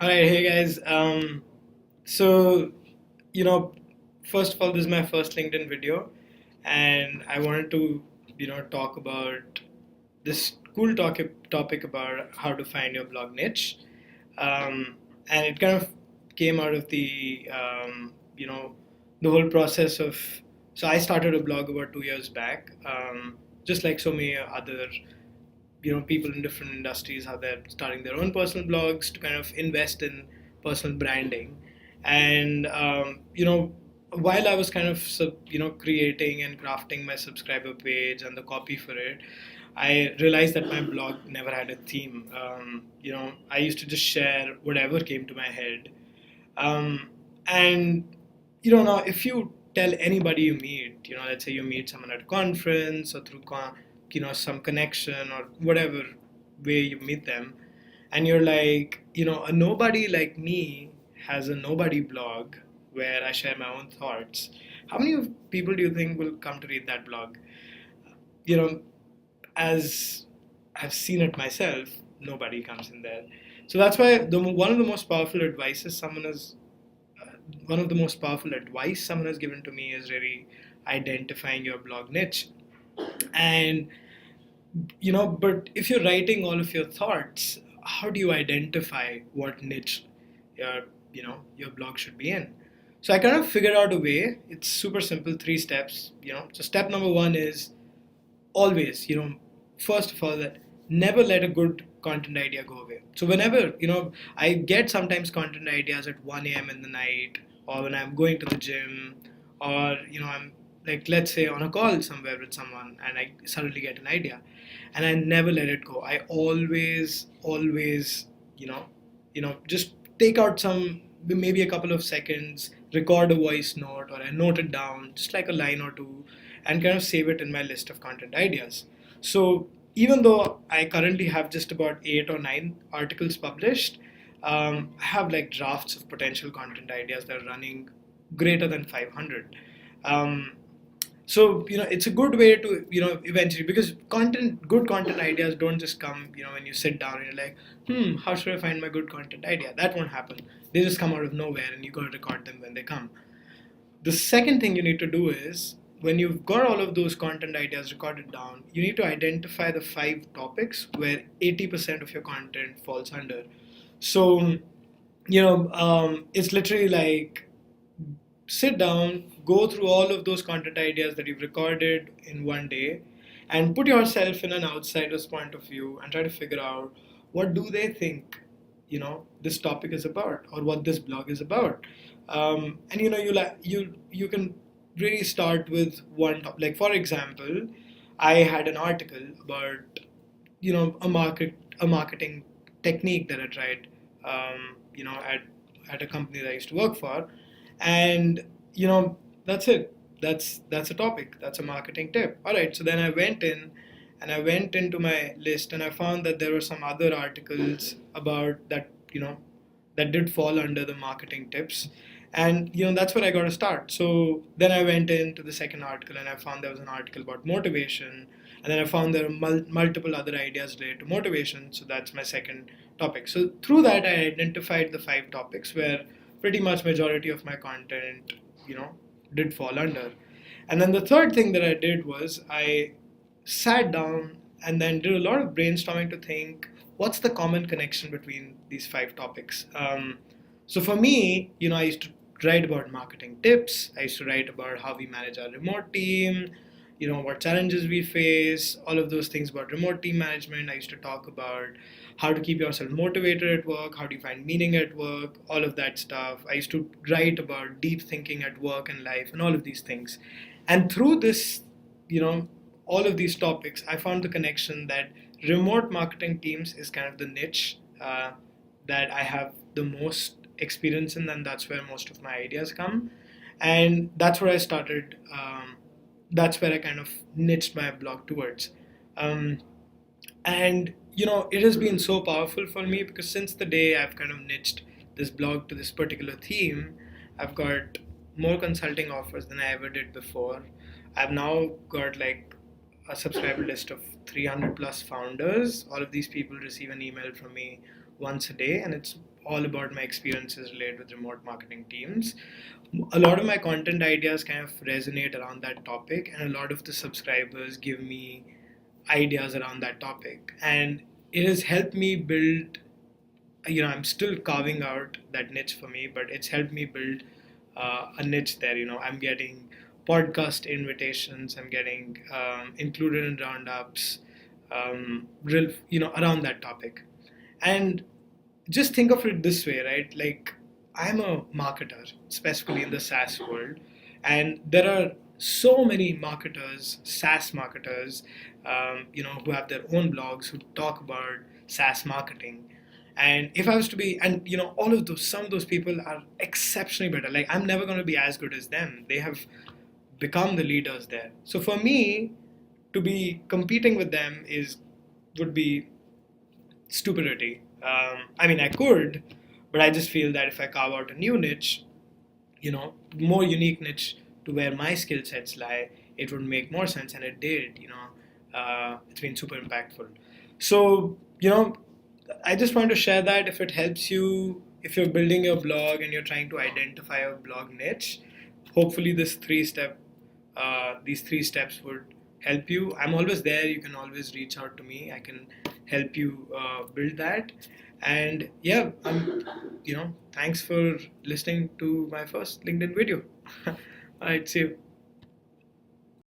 All right, hey guys. So you know, first of all, this is my first LinkedIn video, and I wanted to talk about this cool topic about how to find your blog niche, and it kind of came out of the whole process of. So I started a blog about 2 years back, just like so many other people in different industries, how they're starting their own personal blogs to kind of invest in personal branding. And while I was kind of creating and crafting my subscriber page and the copy for it, I realized that my blog never had a theme. I used to just share whatever came to my head. And now if you tell anybody you meet, let's say you meet someone at a conference or through some connection or whatever way you meet them, and you're like, a nobody like me has a nobody blog where I share my own thoughts. How many people do you think will come to read that blog? You know, as I've seen it myself, nobody comes in there. So that's why one of the most powerful advices someone has one of the most powerful advice someone has given to me is really identifying your blog niche. And but if you're writing all of your thoughts, how do you identify what niche your blog should be in? So I kind of figured out a way. It's super simple, 3 steps. So step number one is always, first of all, that never let a good content idea go away. So whenever, I get sometimes content ideas at 1 a.m. in the night, or when I'm going to the gym, or, I'm like, let's say on a call somewhere with someone and I suddenly get an idea and I never let it go. I always, just take out maybe a couple of seconds, record a voice note, or I note it down, just like a line or two, and kind of save it in my list of content ideas. So even though I currently have just about 8 or 9 articles published, I have like drafts of potential content ideas that are running greater than 500. Um, so it's a good way to eventually, because good content ideas don't just come when you sit down and you're like, how should I find my good content idea? That won't happen. They just come out of nowhere, and you got to record them when they come. The second thing you need to do is, when you've got all of those content ideas recorded down, you need to identify the 5 topics where 80% of your content falls under. So, it's literally like, sit down, go through all of those content ideas that you've recorded in one day, and put yourself in an outsider's point of view and try to figure out, what do they think, this topic is about, or what this blog is about. And you can really start with one topic. Like, for example, I had an article about a marketing technique that I tried, at a company that I used to work for, and that's it. That's a topic. That's a marketing tip. All right. So then I went in, and I went into my list, and I found that there were some other articles about that, that did fall under the marketing tips. And that's where I got to start. So then I went into the second article, and I found there was an article about motivation, and then I found there are multiple other ideas related to motivation. So that's my second topic. So through that, I identified the 5 topics where pretty much majority of my content, you know, did fall under. And then the third thing that I did was, I sat down and then did a lot of brainstorming to think, what's the common connection between these 5 topics. So for me, I used to write about marketing tips. I used to write about how we manage our remote team, what challenges we face, all of those things about remote team management. I used to talk about how to keep yourself motivated at work, how do you find meaning at work, all of that stuff. I used to write about deep thinking at work and life and all of these things. And through this, you know all of these topics, I found the connection that remote marketing teams is kind of the niche that I have the most experience in, and that's where most of my ideas come. And that's where I started. That's where I kind of niched my blog towards. Um, and it has been so powerful for me, because since the day I've kind of niched this blog to this particular theme, I've got more consulting offers than I ever did before. I've now got like a subscriber list of 300 plus founders. All of these people receive an email from me once a day, and it's all about my experiences related with remote marketing teams. A lot of my content ideas kind of resonate around that topic, and a lot of the subscribers give me ideas around that topic. And it has helped me build, I'm still carving out that niche for me, but it's helped me build a niche there. I'm getting podcast invitations, I'm getting included in roundups, around that topic. And just think of it this way, right? Like, I'm a marketer, specifically in the SaaS world, and there are so many marketers, SaaS marketers, who have their own blogs who talk about SaaS marketing. And if I was to be, and all of those, some of those people are exceptionally better. Like, I'm never going to be as good as them. They have become the leaders there. So for me, to be competing with them would be stupidity. I mean, I could, but I just feel that if I carve out a new niche, more unique niche to where my skill sets lie, it would make more sense, and it did. It's been super impactful. So, I just want to share that if it helps you, if you're building your blog and you're trying to identify a blog niche, hopefully these three steps would help you. I'm always there. You can always reach out to me. I can help you build that. And yeah, thanks for listening to my first LinkedIn video. All right, see you.